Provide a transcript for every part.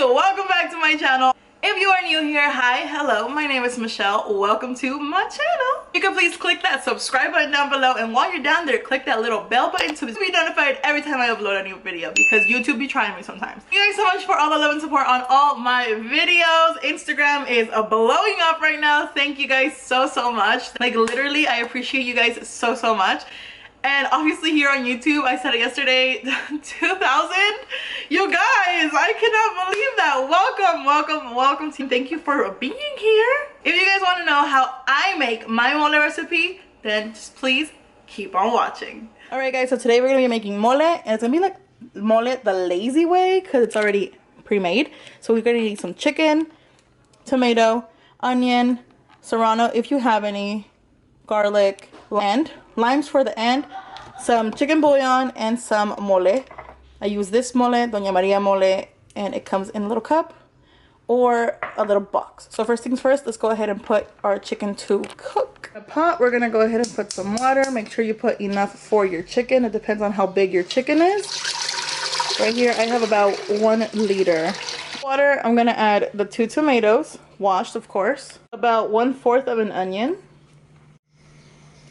welcome back to my channel. If you are new here, hi, hello, my name is Michelle. Welcome to my channel. You can please click that subscribe button down below, and while you're down there, click that little bell button to be notified every time I upload a new video, because YouTube be trying me sometimes. Thank you guys so much for all the love and support on all my videos. Instagram is blowing up right now. Thank you guys so much. Like, literally, I appreciate you guys so much. And obviously here on YouTube, I said it yesterday, 2,000. You guys, I cannot believe that. Welcome team. Thank you for being here. If you guys want to know how I make my mole recipe, then just please keep on watching. All right guys, so today we're gonna be making mole, and it's gonna be like mole the lazy way because it's already pre-made. So we're gonna need some chicken, tomato, onion, serrano if you have any, garlic, and limes for the end, some chicken bouillon, and some mole. I use this mole, Doña Maria mole, and it comes in a little cup or a little box. So first things first, let's go ahead and put our chicken to cook. In a pot, we're gonna go ahead and put some water. Make sure you put enough for your chicken. It depends on how big your chicken is. Right here, I have about 1 liter. Water, I'm gonna add the 2 tomatoes, washed of course, about 1/4 of an onion.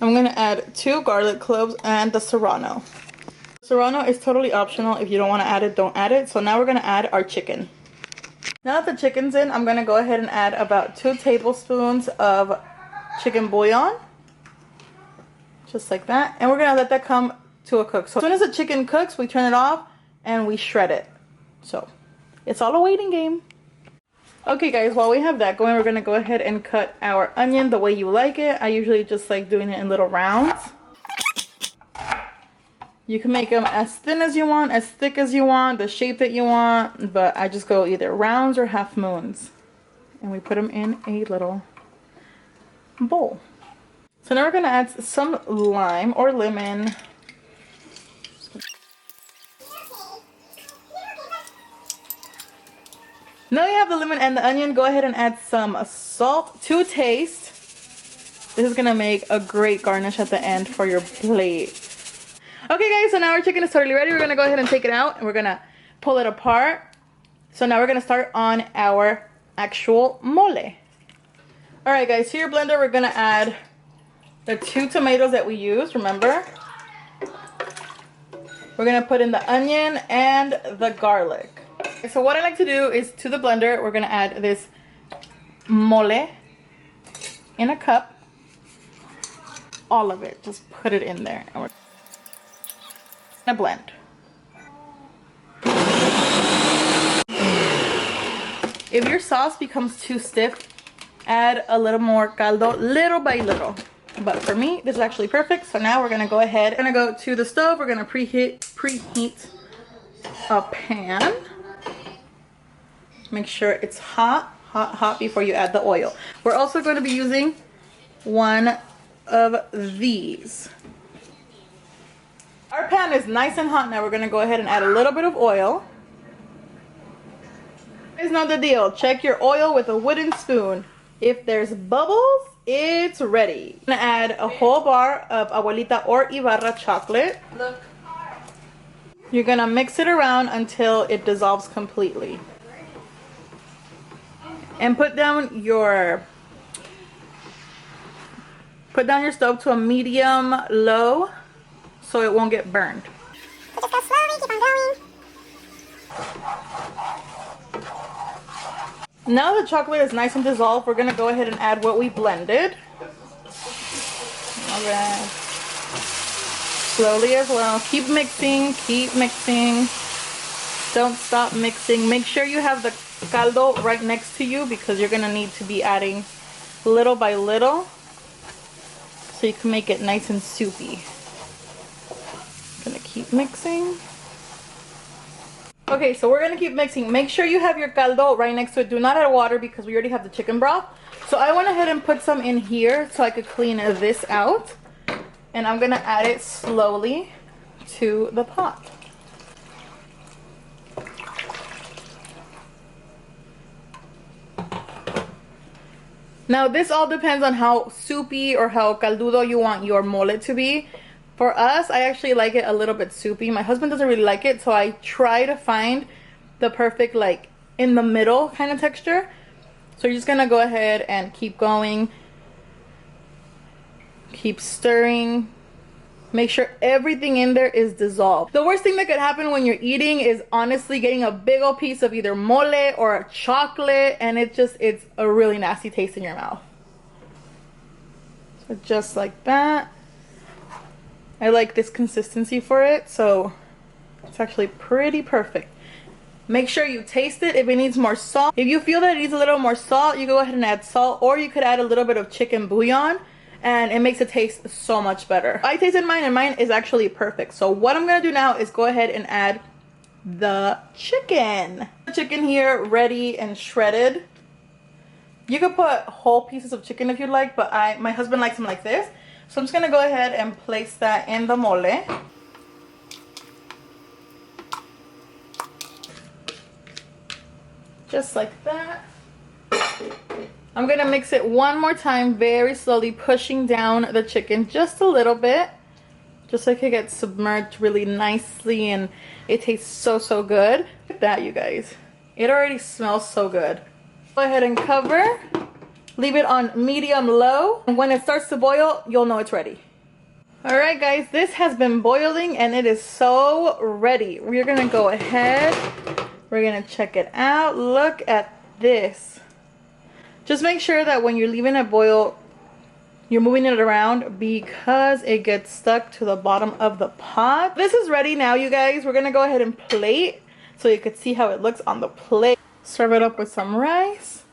I'm going to add 2 garlic cloves and the serrano. Serrano is totally optional. If you don't want to add it, don't add it. So now we're going to add our chicken. Now that the chicken's in, I'm going to go ahead and add about 2 tablespoons of chicken bouillon. Just like that. And we're going to let that come to a cook. So as soon as the chicken cooks, we turn it off and we shred it. So it's all a waiting game. Okay guys, while we have that going, we're going to go ahead and cut our onion the way you like it. I usually just like doing it in little rounds. You can make them as thin as you want, as thick as you want, the shape that you want, but I just go either rounds or half moons. And we put them in a little bowl. So now we're going to add some lime or lemon. Now you have the lemon and the onion, go ahead and add some salt to taste. This is gonna make a great garnish at the end for your plate. Okay guys, so now our chicken is totally ready. We're gonna go ahead and take it out and we're gonna pull it apart. So now we're gonna start on our actual mole. Alright guys, to your blender we're gonna add the 2 tomatoes that we used, remember? We're gonna put in the onion and the garlic. So what I like to do is, to the blender, we're going to add this mole in a cup. All of it. Just put it in there. And we're going to blend. If your sauce becomes too stiff, add a little more caldo, little by little. But for me, this is actually perfect. So now we're going to go ahead. We're going to go to the stove. We're going to preheat a pan. Make sure it's hot before you add the oil. We're also going to be using one of these. Our pan is nice and hot now. We're going to go ahead and add a little bit of oil. It's not the deal. Check your oil with a wooden spoon. If there's bubbles, it's ready. I'm going to add a whole bar of Abuelita or Ibarra chocolate. Look. You're going to mix it around until it dissolves completely. And put down your stove to a medium low so it won't get burned. Just go slowly, keep on going. Now the chocolate is nice and dissolved, we're gonna go ahead and add what we blended. Alright. Slowly as well. Keep mixing, keep mixing. Don't stop mixing. Make sure you have the caldo right next to you because you're going to need to be adding little by little so you can make it nice and soupy. Gonna keep mixing. Okay, so we're going to keep mixing. Make sure you have your caldo right next to it. Do not add water because we already have the chicken broth. So I went ahead and put some in here so I could clean this out. And I'm going to add it slowly to the pot. Now this all depends on how soupy or how caldudo you want your mole to be. For us, I actually like it a little bit soupy. My husband doesn't really like it, so I try to find the perfect like in the middle kind of texture. So you're just gonna go ahead and keep going, keep stirring. Make sure everything in there is dissolved. The worst thing that could happen when you're eating is honestly getting a big old piece of either mole or a chocolate, and it's a really nasty taste in your mouth. So just like that. I like this consistency for it, so it's actually pretty perfect. Make sure you taste it if it needs more salt. If you feel that it needs a little more salt, you go ahead and add salt, or you could add a little bit of chicken bouillon, and it makes it taste so much better. I tasted mine and mine is actually perfect. So what I'm gonna do now is go ahead and add the chicken. The chicken here ready and shredded. You could put whole pieces of chicken if you like, but my husband likes them like this. So I'm just gonna go ahead and place that in the mole. Just like that. I'm gonna mix it one more time, very slowly, pushing down the chicken just a little bit, just so it can get submerged really nicely, and it tastes so, so good. Look at that, you guys. It already smells so good. Go ahead and cover. Leave it on medium low. And when it starts to boil, you'll know it's ready. All right, guys, this has been boiling and it is so ready. We're gonna go ahead. We're gonna check it out. Look at this. Just make sure that when you're leaving it boil, you're moving it around because it gets stuck to the bottom of the pot. This is ready now, you guys. We're gonna go ahead and plate so you could see how it looks on the plate. Serve it up with some rice.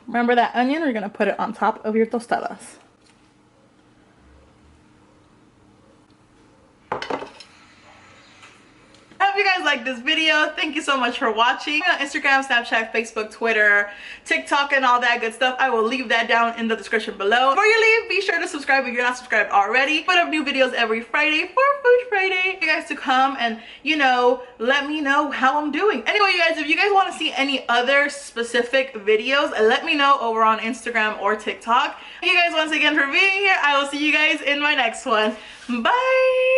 Remember that onion? We're gonna put it on top of your tostadas. I hope you guys liked this video. Thank you so much for watching. On Instagram, Snapchat, Facebook, Twitter, TikTok, and all that good stuff. I will leave that down in the description below. Before you leave, be sure to subscribe if you're not subscribed already. Put up new videos every Friday for Food Friday. You guys to come and, you know, let me know how I'm doing. Anyway, you guys, if you guys want to see any other specific videos, let me know over on Instagram or TikTok. Thank you guys once again for being here. I will see you guys in my next one. Bye!